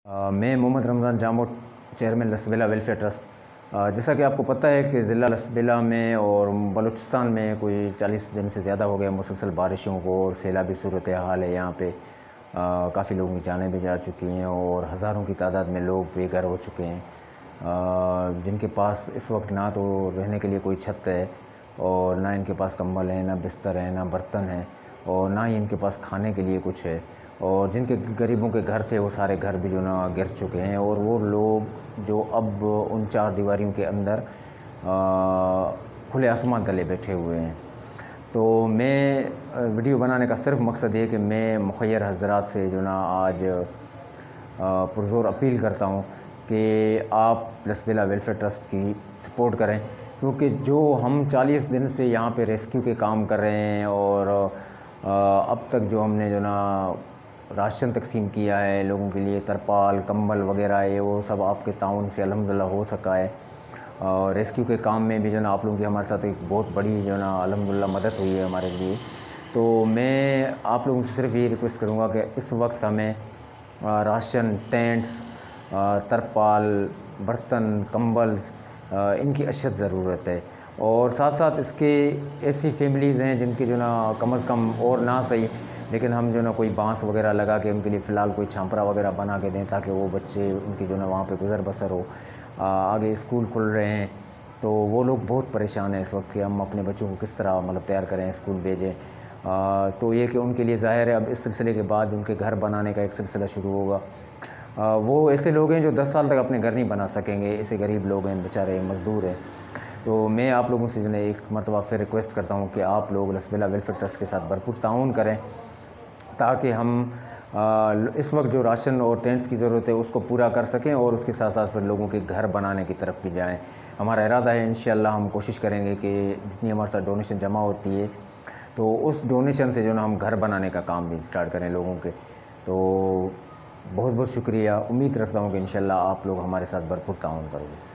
میں محمد رمضان جامو chairman لسبیلا welfare trust. جیسا کہ آپ کو پتہ ہے کہ ضلع لسبیلا میں اور بلوچستان میں کوئی 40 دن سے زیادہ ہو گیا مسلسل بارشوں کو اور سیلابی صورتحال ہے۔ یہاں پہ کافی لوگوں کی جانیں بھی جا چکی ہیں اور ہزاروں کی تعداد میں لوگ بے گھر ہو چکے ہیں، جن کے پاس اس وقت نہ تو رہنے کے لیے کوئی چھت ہے اور نہ ان کے پاس کمبل ہے، نہ بستر ہے، نہ برتن ہے اور نہ ہی ان کے پاس کھانے کے لیے کچھ ہے، اور جن کے غریبوں کے گھر تھے وہ سارے گھر بھی جو نا گر چکے ہیں، اور وہ لوگ جو اب ان چار دیواریوں کے اندر کھلے آسمان تلے بیٹھے ہوئے ہیں۔ تو میں ویڈیو بنانے کا صرف مقصد یہ کہ میں مخیر حضرات سے جو نا آج پرزور اپیل کرتا ہوں کہ آپ لسبیلا ویلفیئر ٹرسٹ کی سپورٹ کریں، کیونکہ جو ہم 40 دن سے یہاں پہ ریسکیو کے کام کر رہے ہیں اور اب تک جو ہم نے جو نا راشن تقسیم کیا ہے لوگوں کے لیے، ترپال، کمبل وغیرہ ہے، وہ سب آپ کے تعاون سے الحمدللہ ہو سکا ہے۔ اور ریسکیو کے کام میں بھی جو نا آپ لوگوں کی ہمارے ساتھ ایک بہت بڑی جو نا الحمدللہ مدد ہوئی ہے ہمارے لیے۔ تو میں آپ لوگوں سے صرف یہ ریکویسٹ کروں گا کہ اس وقت ہمیں راشن، ٹینٹس، ترپال، برتن، کمبل، ان کی اشد ضرورت ہے، اور ساتھ ساتھ اس کے ایسی فیملیز ہیں جن کے جو نا کم از کم اور نہ صحیح لیکن ہم جو نا کوئی بانس وغیرہ لگا کے ان کے لیے فی الحال کوئی چھانپرا وغیرہ بنا کے دیں تاکہ وہ بچے ان کی جو نا وہاں پہ گزر بسر ہو۔ آگے اسکول کھل رہے ہیں تو وہ لوگ بہت پریشان ہیں اس وقت کہ ہم اپنے بچوں کو کس طرح تیار کریں، اسکول بھیجیں۔ تو یہ کہ ان کے لیے ظاہر ہے اب اس سلسلے کے بعد ان کے گھر بنانے کا ایک سلسلہ شروع ہوگا۔ وہ ایسے لوگ ہیں جو 10 سال تک اپنے گھر نہیں بنا سکیں گے، ایسے غریب لوگ ہیں، بیچارے مزدور ہیں۔ تو میں آپ لوگوں سے جو ہے ایک مرتبہ پھر ریکویسٹ کرتا ہوں کہ آپ لوگ لسبیلا ویلفیئر ٹرسٹ کے ساتھ بھرپور تعاون کریں تاکہ ہم اس وقت جو راشن اور ٹینٹس کی ضرورت ہے اس کو پورا کر سکیں، اور اس کے ساتھ ساتھ پھر لوگوں کے گھر بنانے کی طرف بھی جائیں۔ ہمارا ارادہ ہے انشاءاللہ ہم کوشش کریں گے کہ جتنی ہمارے ساتھ ڈونیشن جمع ہوتی ہے تو اس ڈونیشن سے جو نا ہم گھر بنانے کا کام بھی سٹارٹ کریں لوگوں کے۔ تو بہت بہت شکریہ، امید رکھتا ہوں کہ انشاءاللہ آپ لوگ ہمارے ساتھ بھرپور تعاون کریں گے۔